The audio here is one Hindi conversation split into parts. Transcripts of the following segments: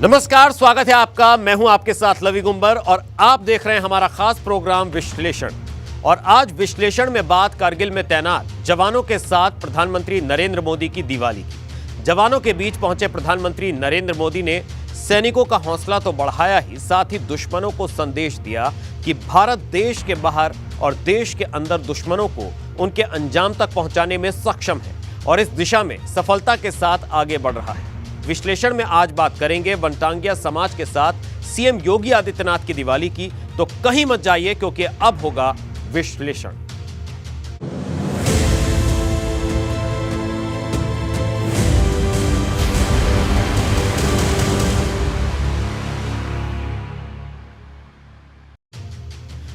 नमस्कार, स्वागत है आपका। मैं हूं आपके साथ लवी गुंबर और आप देख रहे हैं हमारा खास प्रोग्राम विश्लेषण। और आज विश्लेषण में बात कारगिल में तैनात जवानों के साथ प्रधानमंत्री नरेंद्र मोदी की दिवाली की। जवानों के बीच पहुंचे प्रधानमंत्री नरेंद्र मोदी ने सैनिकों का हौसला तो बढ़ाया ही, साथ ही दुश्मनों को संदेश दिया कि भारत देश के बाहर और देश के अंदर दुश्मनों को उनके अंजाम तक पहुंचाने में सक्षम है और इस दिशा में सफलता के साथ आगे बढ़ रहा है। विश्लेषण में आज बात करेंगे वनटांगिया समाज के साथ सीएम योगी आदित्यनाथ की दिवाली की। तो कहीं मत जाइए क्योंकि अब होगा विश्लेषण।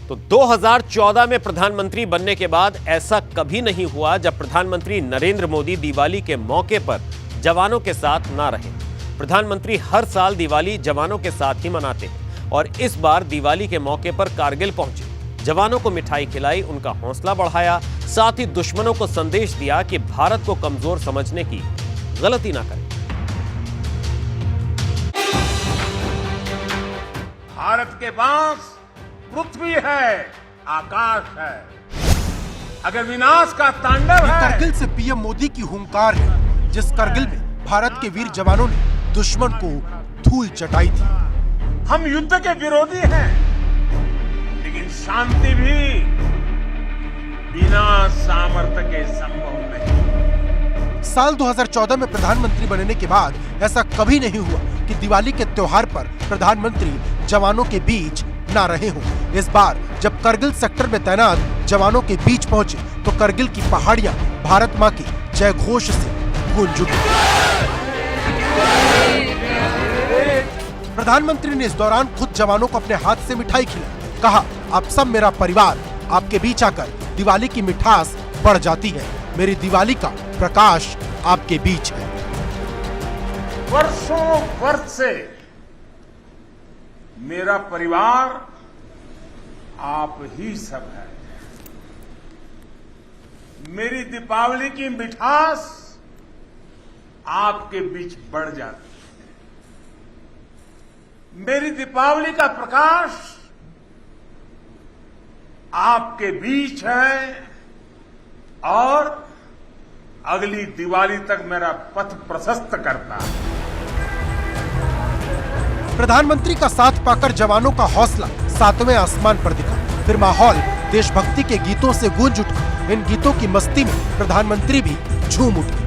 तो 2014 में प्रधानमंत्री बनने के बाद ऐसा कभी नहीं हुआ जब प्रधानमंत्री नरेंद्र मोदी दिवाली के मौके पर जवानों के साथ ना रहे। प्रधानमंत्री हर साल दिवाली जवानों के साथ ही मनाते हैं और इस बार दिवाली के मौके पर कारगिल पहुंचे, जवानों को मिठाई खिलाई, उनका हौसला बढ़ाया, साथ ही दुश्मनों को संदेश दिया कि भारत को कमजोर समझने की गलती ना करें। भारत के पास पृथ्वी है, आकाश है, अगर विनाश का तांडव है। कारगिल से पीएम मोदी की हुंकार है, जिस कारगिल में भारत के वीर जवानों ने दुश्मन को धूल चटाई थी। हम युद्ध के विरोधी हैं, लेकिन शांति भी बिना सामर्थ्य के संभव नहीं। साल 2014 में प्रधानमंत्री बनने के बाद ऐसा कभी नहीं हुआ कि दिवाली के त्योहार पर प्रधानमंत्री जवानों के बीच ना रहे हों। इस बार जब कारगिल सेक्टर में तैनात जवानों के बीच पहुंचे तो कारगिल की पहाड़ियां भारत मां की जय घोष से गूंज उठी। प्रधानमंत्री ने इस दौरान खुद जवानों को अपने हाथ से मिठाई खिलाई। कहा, आप सब मेरा परिवार, आपके बीच आकर दिवाली की मिठास बढ़ जाती है। मेरी दिवाली का प्रकाश आपके बीच है। वर्षों वर्ष से मेरा परिवार आप ही सब है। मेरी दीपावली की मिठास आपके बीच बढ़ जाती है। मेरी दीपावली का प्रकाश आपके बीच है और अगली दिवाली तक मेरा पथ प्रशस्त करता है। प्रधानमंत्री का साथ पाकर जवानों का हौसला सातवें आसमान पर दिखा। फिर माहौल देशभक्ति के गीतों से गूंज उठा। इन गीतों की मस्ती में प्रधानमंत्री भी झूम उठे।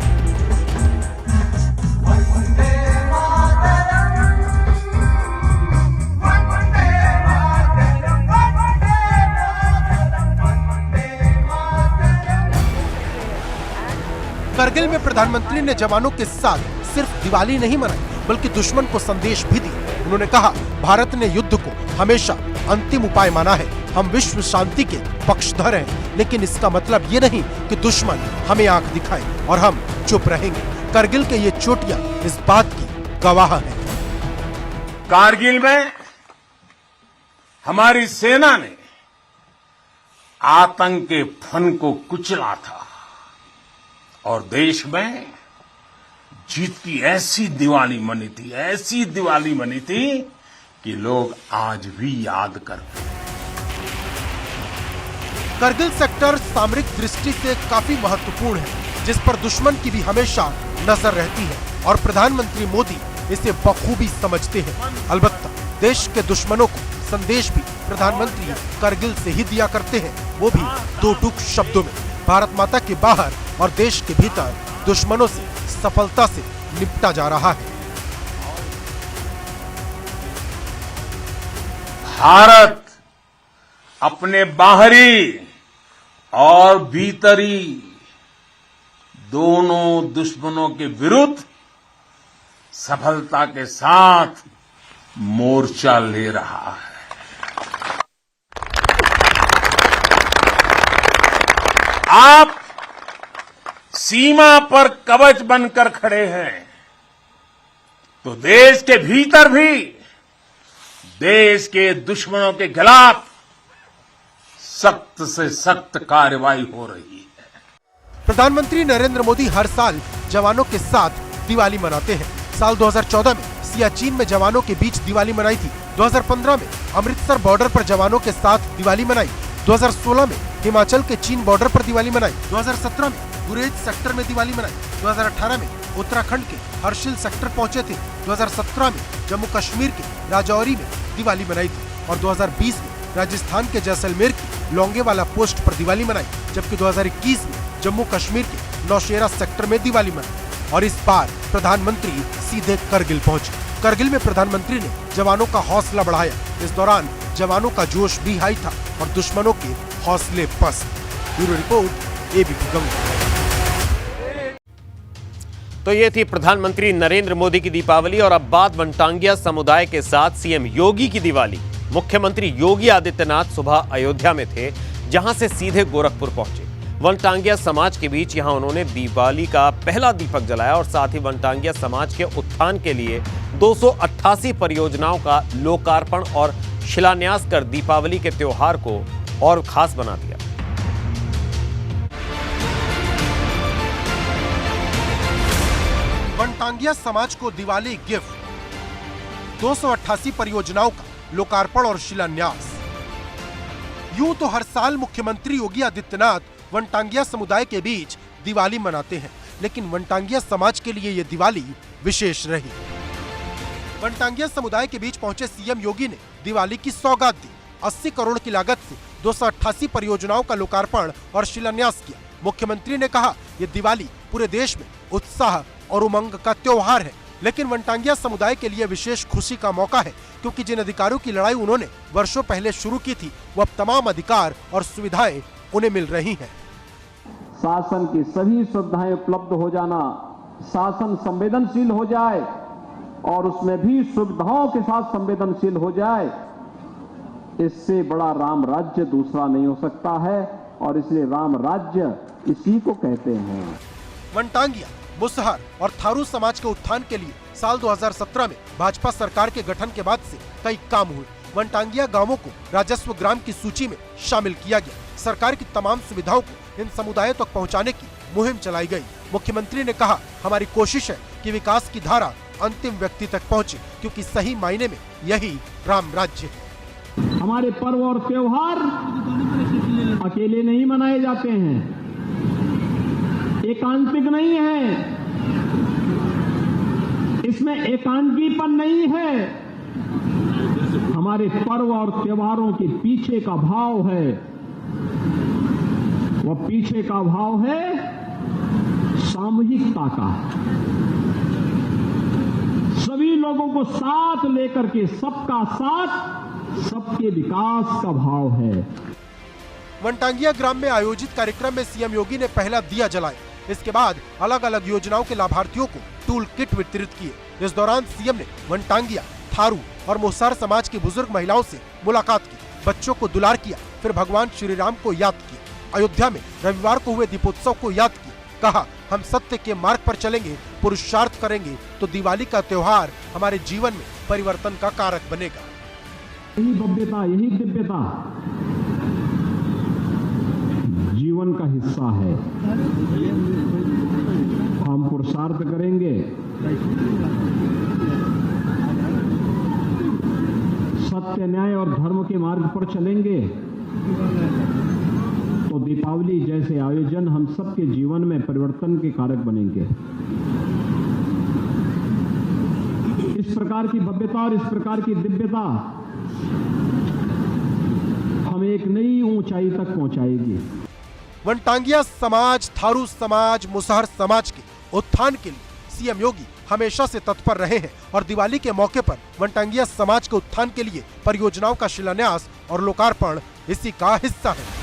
कारगिल में प्रधानमंत्री ने जवानों के साथ सिर्फ दिवाली नहीं मनाई, बल्कि दुश्मन को संदेश भी दिया। उन्होंने कहा, भारत ने युद्ध को हमेशा अंतिम उपाय माना है। हम विश्व शांति के पक्षधर हैं, लेकिन इसका मतलब ये नहीं कि दुश्मन हमें आंख दिखाए और हम चुप रहेंगे। कारगिल के ये चोटियां इस बात की गवाह हैं। कारगिल में हमारी सेना ने आतंक के फन को कुचला था और देश में जीत की ऐसी दिवाली मनी थी कि लोग आज भी याद करते हैं। कारगिल सेक्टर सामरिक दृष्टि से काफी महत्वपूर्ण है, जिस पर दुश्मन की भी हमेशा नजर रहती है और प्रधानमंत्री मोदी इसे बखूबी समझते हैं। अलबत्ता देश के दुश्मनों को संदेश भी प्रधानमंत्री कारगिल से ही दिया करते हैं, वो भी दो टूक शब्दों में। भारत माता के बाहर और देश के भीतर दुश्मनों से सफलता से निपटा जा रहा है। भारत अपने बाहरी और भीतरी दोनों दुश्मनों के विरुद्ध सफलता के साथ मोर्चा ले रहा है। आप सीमा पर कवच बनकर खड़े हैं, तो देश के भीतर भी देश के दुश्मनों के खिलाफ सख्त से सख्त कार्रवाई हो रही है। प्रधानमंत्री नरेंद्र मोदी हर साल जवानों के साथ दिवाली मनाते हैं। साल 2014 में सियाचिन में जवानों के बीच दिवाली मनाई थी। 2015 में अमृतसर बॉर्डर पर जवानों के साथ दिवाली मनाई। 2016 में हिमाचल के चीन बॉर्डर पर दिवाली मनाई। 2017 में गुरेज सेक्टर में दिवाली मनाई। 2018 में उत्तराखंड के हर्षिल सेक्टर पहुंचे थे। 2017 में जम्मू कश्मीर के राजौरी में दिवाली मनाई थी और 2020 में राजस्थान के जैसलमेर की लोंगेवाला पोस्ट पर दिवाली मनाई, जबकि 2021 में जम्मू कश्मीर के नौशेरा सेक्टर में दिवाली मनाई। और इस बार प्रधानमंत्री सीधे करगिल पहुंचे। करगिल में प्रधानमंत्री ने जवानों का हौसला बढ़ाया। इस दौरान जवानों का जोश भी हाई था और दुश्मनों के हौसले पस्त। Bureau report, ABP Ganga. तो ये थी प्रधानमंत्री नरेंद्र मोदी की दीपावली। और अब बात वनटांगिया समुदाय के साथ सीएम योगी की दिवाली। मुख्यमंत्री योगी आदित्यनाथ सुबह अयोध्या में थे, जहां से सीधे गोरखपुर पहुंचे। वनटांगिया समाज के बीच यहां उन्होंने दिवाली का पहला दीपक जलाया और साथ ही वनटांगिया समाज के उत्थान के लिए 288 परियोजनाओं का लोकार्पण और शिलान्यास कर दीपावली के त्योहार को और खास बना दिया। वनटांगिया समाज को दिवाली गिफ्ट, 288 परियोजनाओं का लोकार्पण और शिलान्यास। यूं तो हर साल मुख्यमंत्री योगी आदित्यनाथ वनटांगिया समुदाय के बीच दिवाली मनाते हैं, लेकिन वनटांगिया समाज के लिए ये दिवाली विशेष रही। वनटांगिया समुदाय के बीच पहुंचे सीएम योगी ने दिवाली की सौगात दी। 80 करोड़ की लागत से 288 परियोजनाओं का लोकार्पण और शिलान्यास किया। मुख्यमंत्री ने कहा, ये दिवाली पूरे देश में उत्साह और उमंग का त्योहार है, लेकिन वनटांगिया समुदाय के लिए विशेष खुशी का मौका है, क्योंकि जिन अधिकारों की लड़ाई उन्होंने वर्षों पहले शुरू की थी, वो अब तमाम अधिकार और सुविधाएं उन्हें मिल रही हैं। शासन की सभी सुविधाएं उपलब्ध हो जाना, शासन संवेदनशील हो जाए और उसमें भी सुविधाओं के साथ संवेदनशील हो जाए, इससे बड़ा राम राज्य दूसरा नहीं हो सकता है। और इसलिए राम राज्य इसी को कहते हैं। वनटांगिया, मुसहर और थारू समाज के उत्थान के लिए साल 2017 में भाजपा सरकार के गठन के बाद से कई काम हुए। वनटांगिया गांवों को राजस्व ग्राम की सूची में शामिल किया गया। सरकार की तमाम सुविधाओं को इन समुदायों तक पहुंचाने की मुहिम चलाई गई। मुख्यमंत्री ने कहा, हमारी कोशिश है कि विकास की धारा अंतिम व्यक्ति तक पहुंचे, क्योंकि सही मायने में यही राम राज्य है। हमारे पर्व और त्योहार अकेले नहीं मनाए जाते हैं, एकांतिक नहीं है, इसमें एकांकीपन नहीं है। हमारे पर्व और त्योहारों के पीछे का भाव है, वह पीछे का भाव है सामूहिकता का। सभी लोगों को साथ लेकर के सबका साथ, सबके विकास का भाव है। वनटांगिया ग्राम में आयोजित कार्यक्रम में सीएम योगी ने पहला दिया जलाया। इसके बाद अलग अलग योजनाओं के लाभार्थियों को टूल किट वितरित किए। इस दौरान सीएम ने वनटांगिया, थारू और मुसहर समाज की बुजुर्ग महिलाओं से मुलाकात की, बच्चों को दुलार किया, फिर भगवान श्री राम को याद किया। अयोध्या में रविवार को हुए दीपोत्सव को याद किया। कहा, हम सत्य के मार्ग पर चलेंगे, पुरुषार्थ करेंगे तो दिवाली का त्योहार हमारे जीवन में परिवर्तन का कारक बनेगा। यही भव्यता, यही दिव्यता जीवन का हिस्सा है। हम पुरुषार्थ करेंगे, सत्य, न्याय और धर्म के मार्ग पर चलेंगे तो दीपावली जैसे आयोजन हम सबके जीवन में परिवर्तन के कारक बनेंगे। इस प्रकार की भव्यता और इस प्रकार की दिव्यता हमें एक नई ऊंचाई तक पहुंचाएगी। वनटांगिया समाज, थारू समाज, मुसहर समाज के उत्थान के लिए सीएम योगी हमेशा से तत्पर रहे हैं और दिवाली के मौके पर वनटांगिया समाज के उत्थान के लिए परियोजनाओं का शिलान्यास और लोकार्पण इसी का हिस्सा है।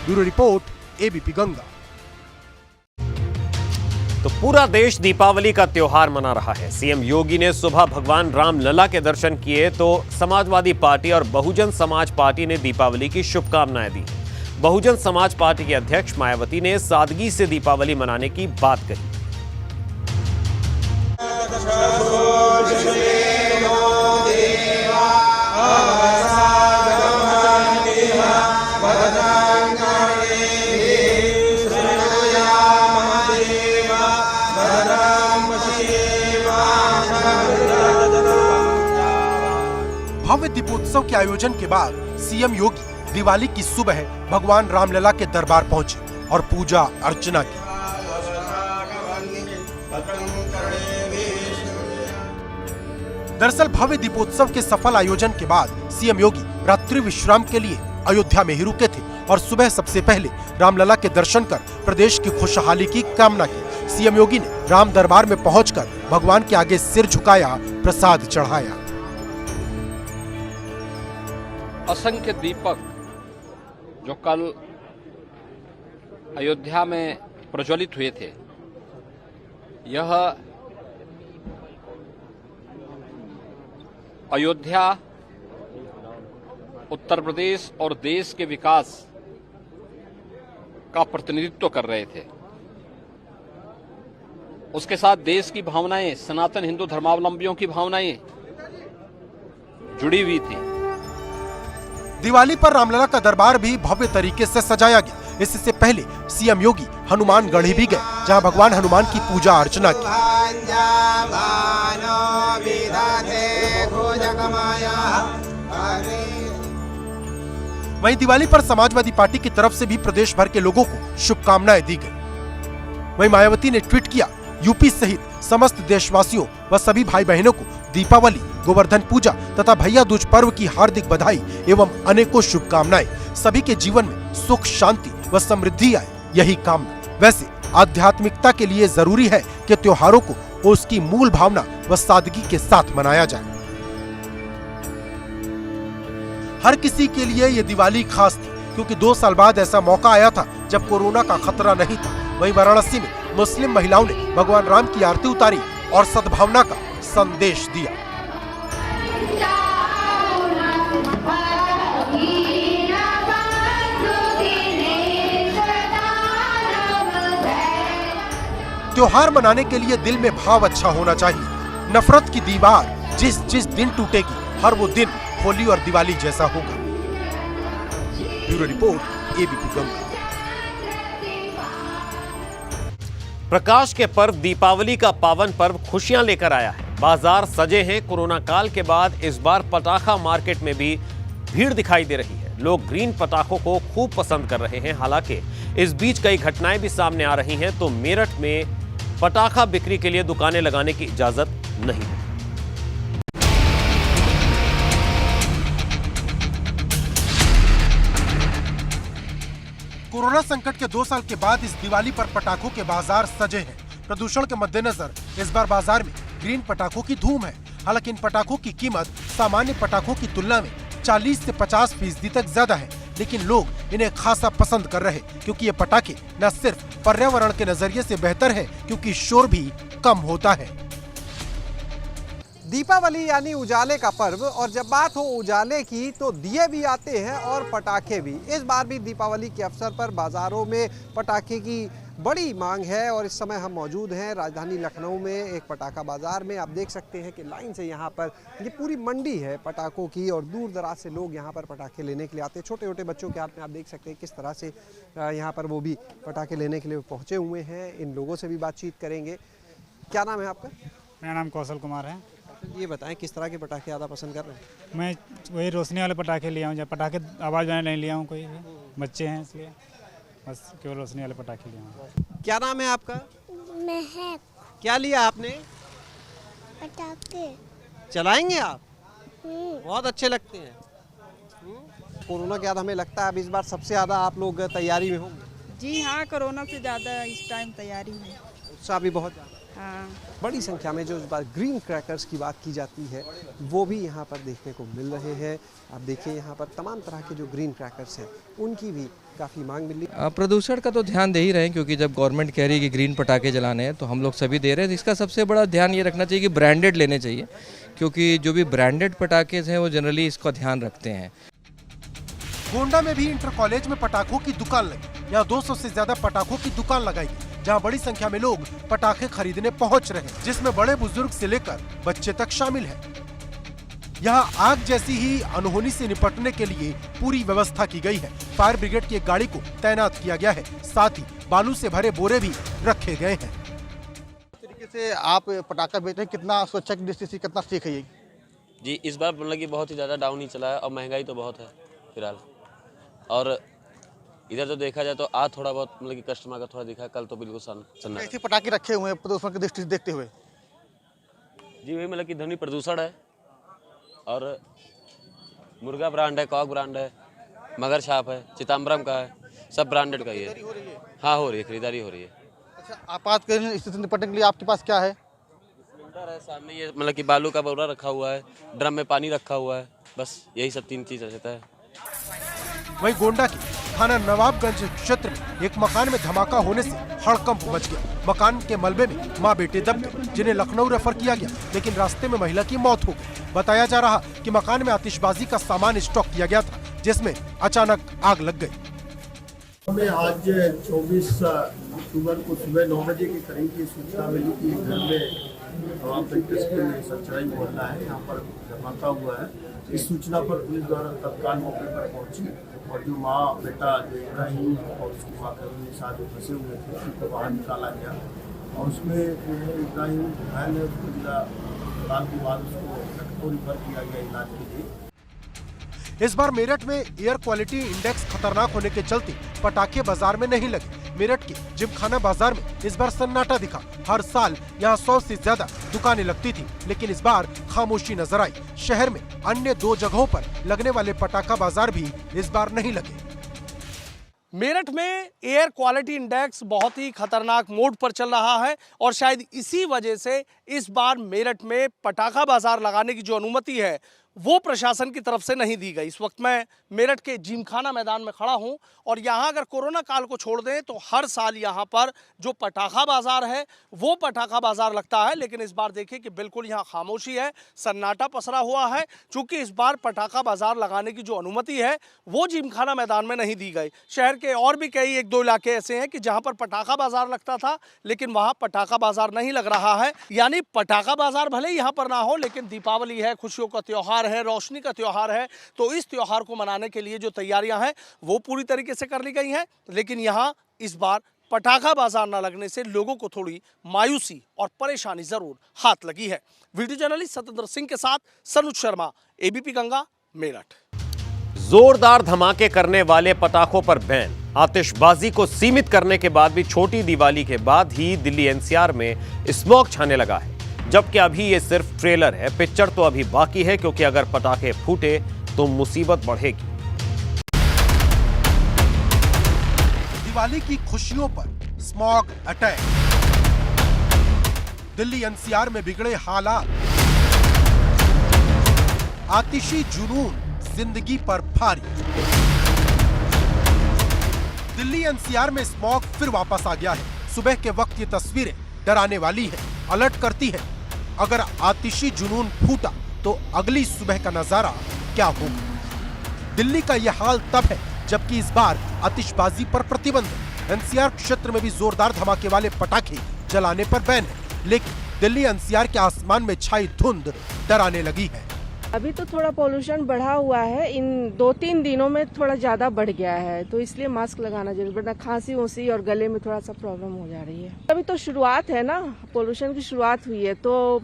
Bureau report, ABP Ganga. तो पूरा देश दीपावली का त्योहार मना रहा है। सीएम योगी ने सुबह भगवान राम लला के दर्शन किए तो समाजवादी पार्टी और बहुजन समाज पार्टी ने दीपावली की शुभकामनाएं दी। बहुजन समाज पार्टी के अध्यक्ष मायावती ने सादगी से दीपावली मनाने की बात कही। भव्य दीपोत्सव के आयोजन के बाद सीएम योगी दिवाली की सुबह भगवान रामलला के दरबार पहुंचे और पूजा अर्चना की। दरअसल भव्य दीपोत्सव के सफल आयोजन के बाद सीएम योगी रात्रि विश्राम के लिए अयोध्या में ही रुके थे और सुबह सबसे पहले रामलला के दर्शन कर प्रदेश की खुशहाली की कामना की। सीएम योगी ने राम दरबार में पहुंचकर भगवान के आगे सिर झुकाया, प्रसाद चढ़ाया। असंख्य दीपक जो कल अयोध्या में प्रज्वलित हुए थे, यह अयोध्या, उत्तर प्रदेश और देश के विकास का प्रतिनिधित्व कर रहे थे। उसके साथ देश की भावनाएं, सनातन हिंदू धर्मावलंबियों की भावनाएं जुड़ी हुई थी। दिवाली पर रामलला का दरबार भी भव्य तरीके से सजाया गया। इससे पहले सीएम योगी हनुमानगढ़ी भी गए, जहां भगवान हनुमान की पूजा अर्चना की। वहीं दिवाली पर समाजवादी पार्टी की तरफ से भी प्रदेश भर के लोगों को शुभकामनाएं दी गई। वहीं मायावती ने ट्वीट किया, यूपी सहित समस्त देशवासियों व सभी भाई बहनों को दीपावली, गोवर्धन पूजा तथा भैया दूज पर्व की हार्दिक बधाई एवं अनेकों शुभकामनाएं। सभी के जीवन में सुख, शांति व समृद्धि आए, यही कामना। वैसे आध्यात्मिकता के लिए जरूरी है कि त्योहारों को उसकी मूल भावना व सादगी के साथ मनाया जाए। हर किसी के लिए ये दिवाली खास थी, क्योंकि 2 साल बाद ऐसा मौका आया था जब कोरोना का खतरा नहीं था। वहीं वाराणसी में मुस्लिम महिलाओं ने भगवान राम की आरती उतारी और सद्भावना का संदेश दिया। त्योहार मनाने के लिए दिल में भाव अच्छा होना चाहिए। नफरत की दीवार जिस दिन टूटेगी, हर वो दिन होली और दिवाली जैसा होगा। Bureau report, ABP Ganga. प्रकाश के पर्व दीपावली का पावन पर्व खुशियां लेकर आया है। बाजार सजे हैं। कोरोना काल के बाद इस बार पटाखा मार्केट में भी भीड़ दिखाई दे रही है। लोग ग्रीन पटाखों को खूब पसंद कर रहे हैं। हालांकि इस बीच कई घटनाएं भी सामने आ रही हैं, तो मेरठ में पटाखा बिक्री के लिए दुकानें लगाने की इजाजत नहीं है। कोरोना संकट के 2 साल के बाद इस दिवाली पर पटाखों के बाजार सजे हैं। प्रदूषण के मद्देनजर इस बार बाजार में ग्रीन पटाखों की धूम है। हालांकि इन पटाखों की कीमत सामान्य पटाखों की तुलना में 40 से 50% तक ज्यादा है, लेकिन लोग इन्हें खासा पसंद कर रहे, क्योंकि ये पटाखे न सिर्फ पर्यावरण के नजरिए से बेहतर है, क्योंकि शोर भी कम होता है। दीपावली यानी उजाले का पर्व, और जब बात हो उजाले की तो दिए भी आते हैं और पटाखे भी। इस बार भी दीपावली के अवसर पर बाजारों में पटाखे की बड़ी मांग है और इस समय हम मौजूद हैं राजधानी लखनऊ में एक पटाखा बाजार में। आप देख सकते हैं कि लाइन से यहाँ पर ये पूरी मंडी है पटाखों की और दूर दराज से लोग यहाँ पर पटाखे लेने के लिए आते हैं। छोटे छोटे बच्चों के हाथ में आप देख सकते हैं किस तरह से यहाँ पर वो भी पटाखे लेने के लिए पहुँचे हुए हैं। इन लोगों से भी बातचीत करेंगे। क्या नाम है आपका? मेरा नाम कौशल कुमार है। ये बताएं किस तरह के पटाखे ज़्यादा पसंद कर रहे हैं? मैं वही रोशनी वाले पटाखे लिया हूँ, जब पटाखे आवाज़ वाले नहीं लिया हूँ, कोई भी बच्चे हैं इसलिए बस केवल रोशनी वाले पटाखे लिया हूँ। क्या नाम है आपका? महक। क्या लिया आपने? पटाखे चलाएंगे आप? बहुत अच्छे लगते हैं। कोरोना के बाद हमें लगता है अब इस बार सबसे ज़्यादा आप लोग तैयारी में होंगे। जी हाँ, कोरोना से ज़्यादा इस टाइम तैयारी में उत्साह भी बहुत ज़्यादा। हाँ। बड़ी संख्या में जो इस बार ग्रीन क्रैकर्स की बात की जाती है वो भी यहाँ पर देखने को मिल रहे हैं। आप देखिए यहाँ पर तमाम तरह के जो ग्रीन क्रैकर्स हैं उनकी भी काफ़ी मांग मिल रही है। प्रदूषण का तो ध्यान दे ही रहे हैं, क्योंकि जब गवर्नमेंट कह रही है कि ग्रीन पटाखे जलाने हैं तो हम लोग सभी दे रहे हैं। इसका सबसे बड़ा ध्यान ये रखना चाहिए कि ब्रांडेड लेने चाहिए, क्योंकि जो भी ब्रांडेड पटाखे हैं वो जनरली इसका ध्यान रखते हैं। गोंडा में भी इंटर कॉलेज में पटाखों की दुकान लगी। यहाँ 200 से ज्यादा पटाखों की दुकान लगाई गई, जहाँ बड़ी संख्या में लोग पटाखे खरीदने पहुँच रहे हैं, जिसमें बड़े बुजुर्ग से लेकर बच्चे तक शामिल हैं। यहाँ आग जैसी ही अनहोनी से निपटने के लिए पूरी व्यवस्था की गई है। फायर ब्रिगेड की एक गाड़ी को तैनात किया गया है, साथ ही बालू से भरे बोरे भी रखे गए हैं। इस तरीके से आप पटाखा बेच रहे हैं, कितना सुरक्षा की दृष्टि से कितना सेफ है ये? जी इस बार मतलब कि बहुत ही ज़्यादा डाउन ही चला है और महंगाई तो बहुत है फिलहाल। और इधर तो देखा जाए तो आज थोड़ा बहुत मतलब कि कस्टमर का थोड़ा दिखा, कल तो बिल्कुल सन्ना। ऐसे पटाखे रखे हुए हैं प्रदूषण की दृष्टि से देखते हुए? जी वही मतलब कि ध्वनि प्रदूषण है और मुर्गा ब्रांड है, कॉक ब्रांड है, मगर छाप है, चिदम्बरम का है, सब ब्रांडेड का ही है। हाँ हो रही है, खरीदारी हो रही है। अच्छा, आपातकालीन स्थिति से निपटने के लिए आपके पास क्या है? सिलेंडर है सामने, ये मतलब कि बालू का बोरा रखा हुआ है, ड्रम में पानी रखा हुआ है, बस यही सब 3 चीज़ रहता है। वहीं गोंडा के थाना नवाबगंज क्षेत्र में एक मकान में धमाका होने से हड़कंप मच गया। मकान के मलबे में मां बेटे दब गए, जिन्हें लखनऊ रेफर किया गया, लेकिन रास्ते में महिला की मौत हो गई। बताया जा रहा कि मकान में आतिशबाजी का सामान स्टॉक किया गया था, जिसमें अचानक आग लग गई। हमें आज 24 अक्टूबर को सुबह 9 बजे के करीब की सूचना मिली कि घर में सच्चाई मोहल्ला है, यहाँ पर धमाका हुआ है। इस सूचना पर पुलिस द्वारा तत्काल मौके पर पहुंची और जो माँ बेटा जो इब्राहिम और उसकी माँ के साथ फंसे हुए थे उनको बाहर निकाला गया और उसमें जो है इब्राहिम घायल है, उसको जिला अस्पताल के बाद उसको लखनऊ रिफर किया गया इलाज के लिए। इस बार मेरठ में एयर क्वालिटी इंडेक्स खतरनाक होने के चलते पटाखे बाजार में नहीं लगे। मेरठ के जिमखाना बाजार में इस बार सन्नाटा दिखा। हर साल यहाँ 100 से ज्यादा दुकानें लगती थी, लेकिन इस बार खामोशी नजर आई। शहर में अन्य 2 जगहों पर लगने वाले पटाखा बाजार भी इस बार नहीं लगे। मेरठ में एयर क्वालिटी इंडेक्स बहुत ही खतरनाक मोड पर चल रहा है और शायद इसी वजह से इस बार मेरठ में पटाखा बाजार लगाने की जो अनुमति है वो प्रशासन की तरफ से नहीं दी गई। इस वक्त मैं मेरठ के जिमखाना मैदान में खड़ा हूं और यहां अगर कोरोना काल को छोड़ दें तो हर साल यहां पर जो पटाखा बाजार है वो पटाखा बाजार लगता है, लेकिन इस बार देखिए कि बिल्कुल यहां खामोशी है, सन्नाटा पसरा हुआ है, क्योंकि इस बार पटाखा बाजार लगाने की जो अनुमति है वो जिमखाना मैदान में नहीं दी गई। शहर के और भी कई 1-2 इलाके ऐसे हैं कि जहाँ पर पटाखा बाजार लगता था, लेकिन वहाँ पटाखा बाजार नहीं लग रहा है। यानी पटाखा बाजार भले यहाँ पर ना हो, लेकिन दीपावली है, खुशियों का त्योहार है, रोशनी का त्योहार है, तो इस त्योहार को मनाने के लिए जो तैयारियां हैं वो पूरी तरीके से कर ली गई हैं। लेकिन यहां इस बार पटाखा बाजार न लगने से लोगों को थोड़ी मायूसी और परेशानी जरूर हाथ लगी है। वीडियो जर्नलिस्ट सत्येंद्र सिंह के साथ सनुज शर्मा, एबीपी गंगा, मेरठ। जोरदार धमाके करने वाले पटाखों पर बैन। आतिशबाजी को सीमित करने के बाद भी छोटी दिवाली के बाद ही दिल्ली एनसीआर में स्मॉग छाने लगा है, जबकि अभी ये सिर्फ ट्रेलर है। पिक्चर तो अभी बाकी है, क्योंकि अगर पटाखे फूटे तो मुसीबत बढ़ेगी। दिवाली की खुशियों पर स्मॉग अटैक। दिल्ली एनसीआर में बिगड़े हालात। आतिशी जुनून जिंदगी पर भारी। दिल्ली एनसीआर में स्मॉग फिर वापस आ गया है। सुबह के वक्त ये तस्वीरें डराने वाली है, अलर्ट करती है। अगर आतिशी जुनून फूटा तो अगली सुबह का नजारा क्या होगा। दिल्ली का यह हाल तब है जबकि इस बार आतिशबाजी पर प्रतिबंध है। एनसीआर क्षेत्र में भी जोरदार धमाके वाले पटाखे जलाने पर बैन है, लेकिन दिल्ली एनसीआर के आसमान में छाई धुंध डराने लगी है। अभी तो थोड़ा पोल्यूशन बढ़ा हुआ है, इन 2-3 दिनों में थोड़ा ज्यादा बढ़ गया है, तो इसलिए मास्क लगाना जरूरी, वरना खांसी उसी और गले में थोड़ा सा प्रॉब्लम हो जा रही है। अभी तो शुरुआत है ना, पोल्यूशन की शुरुआत हुई है, तो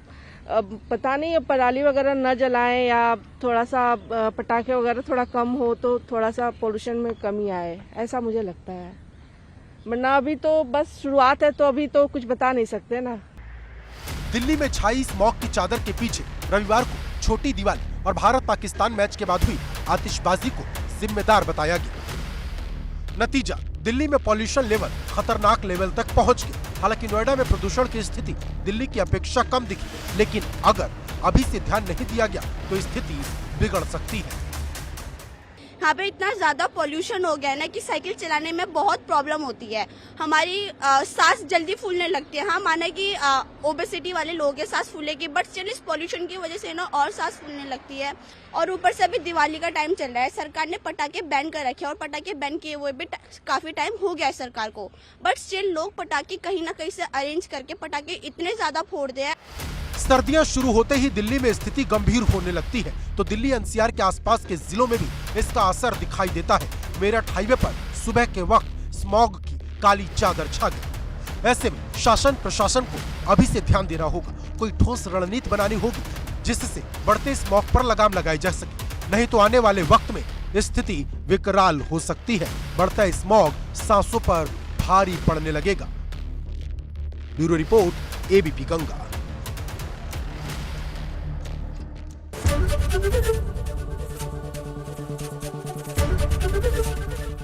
अब पता नहीं अब पराली वगैरह न जलाएं या थोड़ा सा पटाखे वगैरह थोड़ा कम हो तो थोड़ा सा पोल्यूशन में कमी आए, ऐसा मुझे लगता है। वरना अभी तो बस शुरुआत है, तो अभी तो कुछ बता नहीं सकते ना। दिल्ली में छाई स्मॉग की चादर के पीछे रविवार को छोटी दिवाली और भारत पाकिस्तान मैच के बाद हुई आतिशबाजी को जिम्मेदार बताया गया। नतीजा, दिल्ली में पॉल्यूशन लेवल खतरनाक लेवल तक पहुंच गया। हालांकि नोएडा में प्रदूषण की स्थिति दिल्ली की अपेक्षा कम दिखी, लेकिन अगर अभी से ध्यान नहीं दिया गया तो स्थिति बिगड़ सकती है। यहाँ पे इतना ज़्यादा पोल्यूशन हो गया है ना कि साइकिल चलाने में बहुत प्रॉब्लम होती है। हमारी सांस जल्दी फूलने लगती है। हाँ, माना कि ओबेसिटी वाले लोग हैं, सांस फूलेगी, बट स्टिल इस पोल्यूशन की वजह से ना और सांस फूलने लगती है। और ऊपर से अभी दिवाली का टाइम चल रहा है, सरकार ने पटाखे बैन कर रखे हैं और पटाखे बैन किए हुए भी काफ़ी टाइम हो गया है सरकार को, बट स्टिल लोग पटाखे कहीं ना कहीं से अरेंज करके पटाखे इतने ज़्यादा फोड़ते हैं। सर्दियां शुरू होते ही दिल्ली में स्थिति गंभीर होने लगती है, तो दिल्ली एनसीआर के आसपास के जिलों में भी इसका असर दिखाई देता है। मेरठ हाईवे पर सुबह के वक्त स्मॉग की काली चादर छा गई। ऐसे में शासन प्रशासन को अभी से ध्यान देना होगा, कोई ठोस रणनीति बनानी होगी जिससे बढ़ते स्मॉग पर लगाम लगाई जा सके, नहीं तो आने वाले वक्त में स्थिति विकराल हो सकती है। बढ़ता स्मॉग सांसों पर भारी पड़ने लगेगा। Bureau report, ABP Ganga.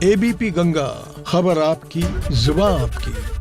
ABP Ganga, खबर आपकी, जुबान आपकी।